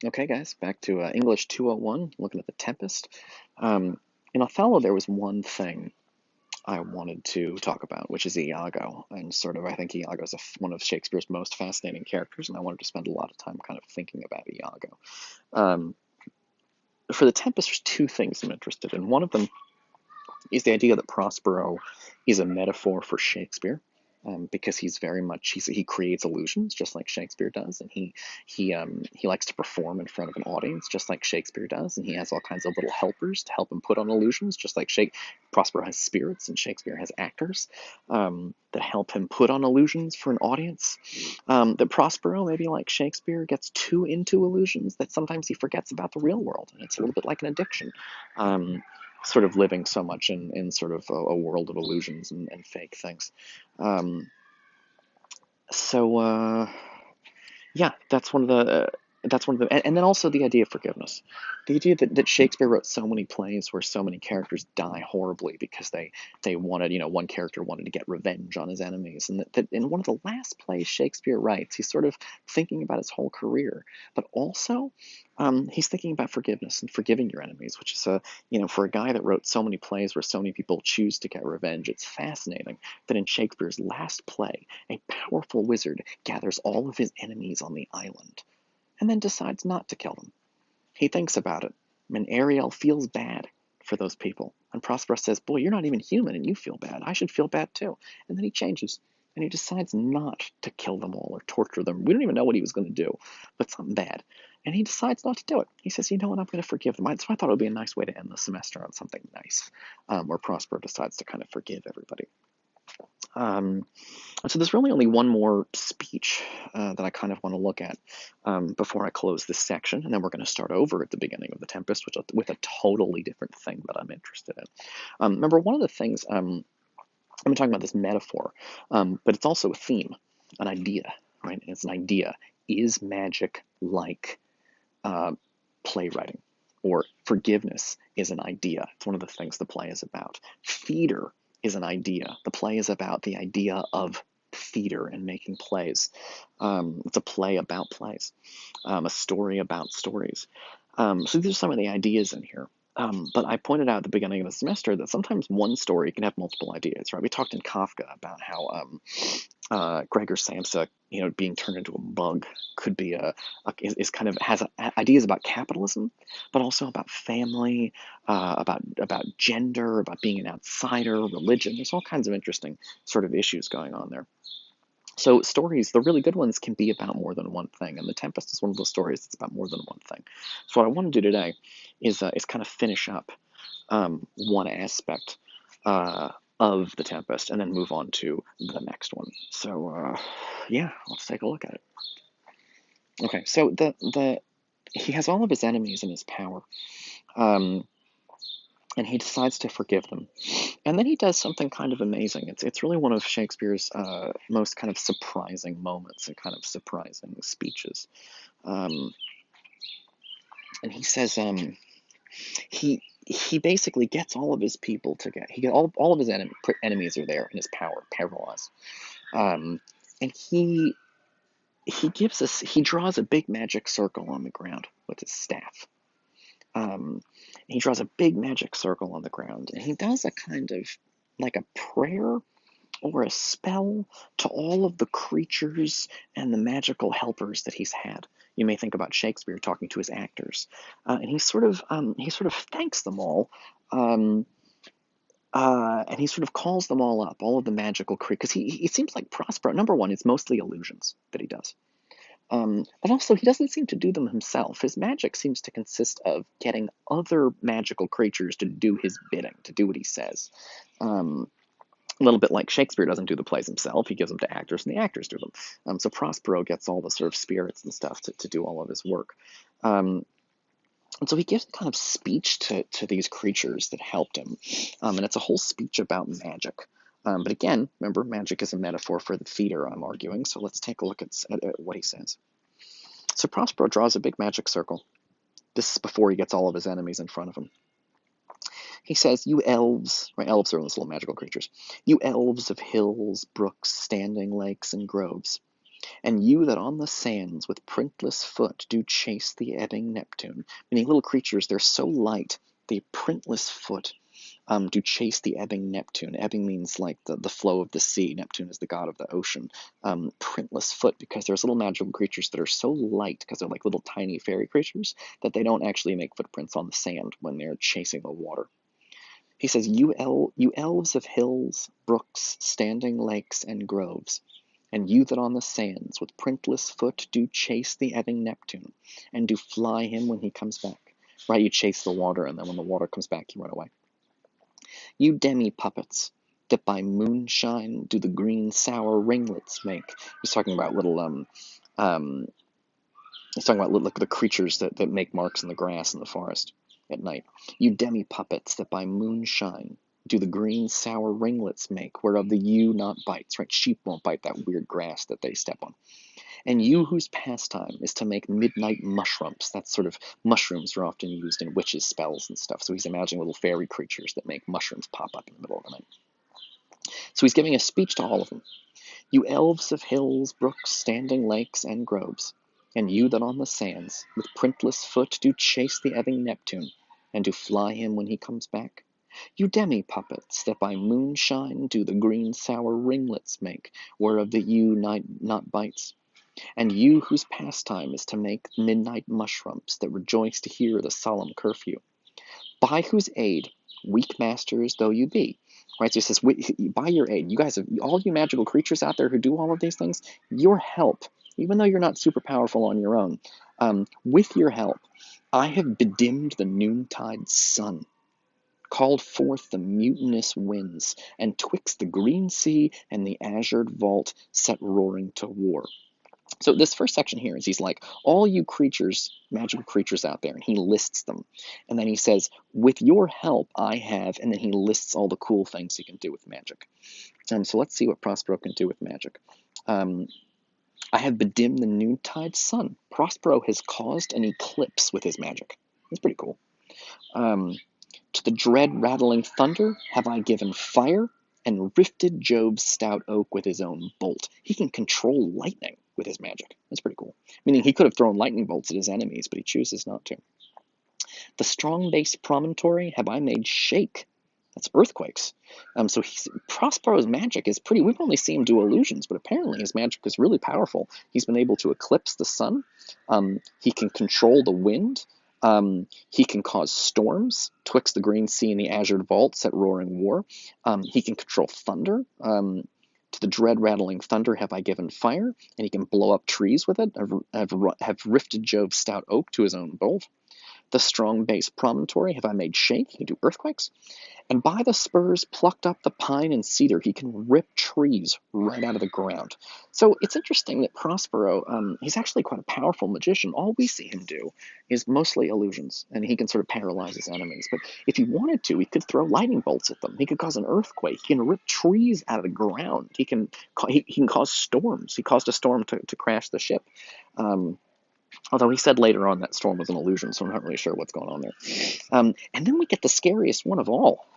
Okay, guys, back to English 201, looking at the Tempest. In Othello, there was one thing I wanted to talk about, which is Iago. And sort of, I think Iago is one of Shakespeare's most fascinating characters, and I wanted to spend a lot of time kind of thinking about Iago. Um, for the Tempest, there's two things I'm interested in. One of them is the idea that Prospero is a metaphor for Shakespeare. Because he's very much he creates illusions just like Shakespeare does, and he likes to perform in front of an audience just like Shakespeare does, and he has all kinds of little helpers to help him put on illusions just like Prospero has spirits and Shakespeare has actors that help him put on illusions for an audience. That Prospero, maybe like Shakespeare, gets too into illusions that sometimes he forgets about the real world, and it's a little bit like an addiction. Sort of living so much in sort of a world of illusions and fake things. Um, so yeah, that's one of the and then also the idea of forgiveness, the idea that Shakespeare wrote so many plays where so many characters die horribly because they wanted, one character wanted to get revenge on his enemies, and that in one of the last plays Shakespeare writes, he's sort of thinking about his whole career, but also he's thinking about forgiveness and forgiving your enemies, which is for a guy that wrote so many plays where so many people choose to get revenge. It's fascinating that in Shakespeare's last play, a powerful wizard gathers all of his enemies on the island and then decides not to kill them. He thinks about it, and Ariel feels bad for those people. And Prospero says, "Boy, you're not even human and you feel bad. I should feel bad too." And then he changes and he decides not to kill them all or torture them. We don't even know what he was going to do, but something bad. And he decides not to do it. He says, "You know what, I'm going to forgive them." So I thought it would be a nice way to end the semester on something nice, where Prospero decides to kind of forgive everybody. Um, so there's really only one more speech that I kind of want to look at before I close this section, and then we're going to start over at the beginning of the Tempest, with a totally different thing that I'm interested in. Remember, one of the things I've been talking about this metaphor, but it's also a theme, an idea, right? And it's an idea. Is magic like uh, playwriting? Or forgiveness is an idea. It's one of the things the play is about. Theater is an idea. The play is about the idea of theater and making plays. It's a play about plays, a story about stories. So these are some of the ideas in here. But I pointed out at the beginning of the semester that sometimes one story can have multiple ideas, right? We talked in Kafka about how Gregor Samsa, being turned into a bug could be is kind of has ideas about capitalism, but also about family, about gender, about being an outsider, religion. There's all kinds of interesting sort of issues going on there. So stories, the really good ones, can be about more than one thing, and The Tempest is one of those stories that's about more than one thing. So what I want to do today is kind of finish up one aspect of The Tempest, and then move on to the next one. So yeah, let's take a look at it. Okay, so the he has all of his enemies in his power, um, and he decides to forgive them. And then he does something kind of amazing. It's really one of Shakespeare's most kind of surprising moments and kind of surprising speeches. Um, and he says he basically gets all of his people together. He get all of his enemies are there in his power, paralyzed. Um, and he draws a big magic circle on the ground with his staff. He draws a big magic circle on the ground, and he does a kind of like a prayer or a spell to all of the creatures and the magical helpers that he's had. You may think about Shakespeare talking to his actors, and he sort of thanks them all, um, and he sort of calls them all up, all of the magical creatures, because he seems like Prospero. Number one, it's mostly illusions that he does. But also, he doesn't seem to do them himself. His magic seems to consist of getting other magical creatures to do his bidding, to do what he says. A little bit like Shakespeare doesn't do the plays himself, he gives them to actors, and the actors do them. So Prospero gets all the sort of spirits and stuff to do all of his work. Um, and so he gives a kind of speech to these creatures that helped him. And it's a whole speech about magic. But again, remember, magic is a metaphor for the theater, I'm arguing. So let's take a look at what he says. So Prospero draws a big magic circle. This is before he gets all of his enemies in front of him. He says, "You elves," right? Elves are those little magical creatures. "You elves of hills, brooks, standing lakes, and groves. And you that on the sands with printless foot do chase the ebbing Neptune. Meaning little creatures, they're so light, they printless foot do chase the ebbing Neptune. Ebbing means like the flow of the sea. Neptune is the god of the ocean. Printless foot, because there's little magical creatures that are so light, because they're like little tiny fairy creatures, that they don't actually make footprints on the sand when they're chasing the water. He says, you elves of hills, brooks, standing lakes, and groves, and you that on the sands with printless foot do chase the ebbing Neptune, and do fly him when he comes back. Right, you chase the water, and then when the water comes back, you run away. You demi-puppets, that by moonshine do the green sour ringlets make. He's talking about he's talking about like the creatures that make marks in the grass in the forest at night. You demi-puppets, that by moonshine do the green sour ringlets make, whereof the ewe not bites, right? Sheep won't bite that weird grass that they step on. And you whose pastime is to make midnight mushrooms. That's sort of, mushrooms are often used in witches' spells and stuff. So he's imagining little fairy creatures that make mushrooms pop up in the middle of the night. So he's giving a speech to all of them. You elves of hills, brooks, standing lakes, and groves, and you that on the sands with printless foot do chase the ebbing Neptune, and do fly him when he comes back. You demi-puppets, that by moonshine do the green sour ringlets make, whereof the ewe not bites. And you whose pastime is to make midnight mushrooms, that rejoice to hear the solemn curfew, by whose aid, weak masters though you be, right? So he says, by your aid, you guys, all you magical creatures out there who do all of these things, your help, even though you're not super powerful on your own, with your help, I have bedimmed the noontide sun, called forth the mutinous winds, and twixt the green sea and the azured vault set roaring to war. So this first section here is he's like, all you creatures, magical creatures out there, and he lists them. And then he says, with your help, I have, and then he lists all the cool things he can do with magic. So let's see what Prospero can do with magic. I have bedimmed the noontide sun. Prospero has caused an eclipse with his magic. That's pretty cool. To the dread rattling thunder have I given fire, and rifted Job's stout oak with his own bolt. He can control lightning with his magic. That's pretty cool. Meaning he could have thrown lightning bolts at his enemies, but he chooses not to. The strong base promontory have I made shake. That's earthquakes. So Prospero's magic is pretty. We've only seen him do illusions, but apparently his magic is really powerful. He's been able to eclipse the sun. He can control the wind. He can cause storms twixt the green sea and the azured vault set roaring war. He can control thunder. To the dread rattling thunder have I given fire, and he can blow up trees with it. Have rifted Jove's stout oak to his own bolt. The strong base promontory have I made shake. He can do earthquakes. And by the spurs plucked up the pine and cedar, he can rip trees right out of the ground. So it's interesting that Prospero, he's actually quite a powerful magician. All we see him do is mostly illusions, and he can sort of paralyze his enemies. But if he wanted to, he could throw lightning bolts at them. He could cause an earthquake. He can rip trees out of the ground. He can cause storms. He caused a storm to crash the ship. Although he said later on that storm was an illusion, so I'm not really sure what's going on there. And then we get the scariest one of all.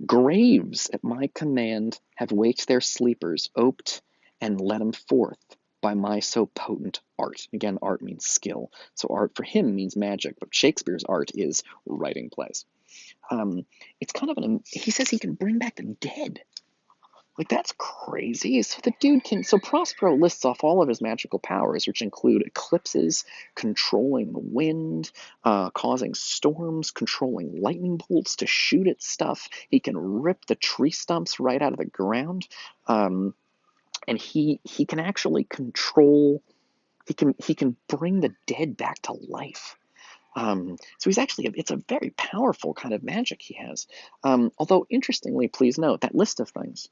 Graves at my command have waked their sleepers, oped, and let 'em forth by my so potent art. Again, art means skill. So art for him means magic, but Shakespeare's art is writing plays. It's kind of he says he can bring back the dead. Like, that's crazy. So the dude can. So Prospero lists off all of his magical powers, which include eclipses, controlling the wind, causing storms, controlling lightning bolts to shoot at stuff. He can rip the tree stumps right out of the ground, and he can actually control. He can bring the dead back to life. So he's actually, it's a very powerful kind of magic he has. Although, interestingly, please note that list of things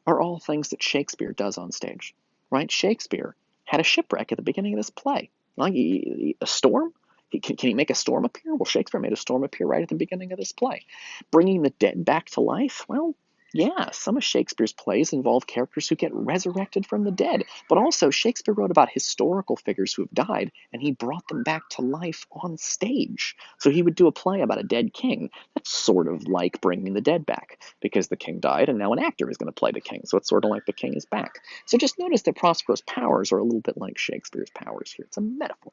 are all things that Shakespeare does on stage, right? Shakespeare had a shipwreck at the beginning of this play. Like a storm? Can he make a storm appear? Well, Shakespeare made a storm appear right at the beginning of this play. Bringing the dead back to life? Well, Yeah, some of Shakespeare's plays involve characters who get resurrected from the dead, but also Shakespeare wrote about historical figures who have died, and he brought them back to life on stage. So he would do a play about a dead king. That's sort of like bringing the dead back, because the king died, and now an actor is going to play the king. So it's sort of like the king is back. So just notice that Prospero's powers are a little bit like Shakespeare's powers here. It's a metaphor.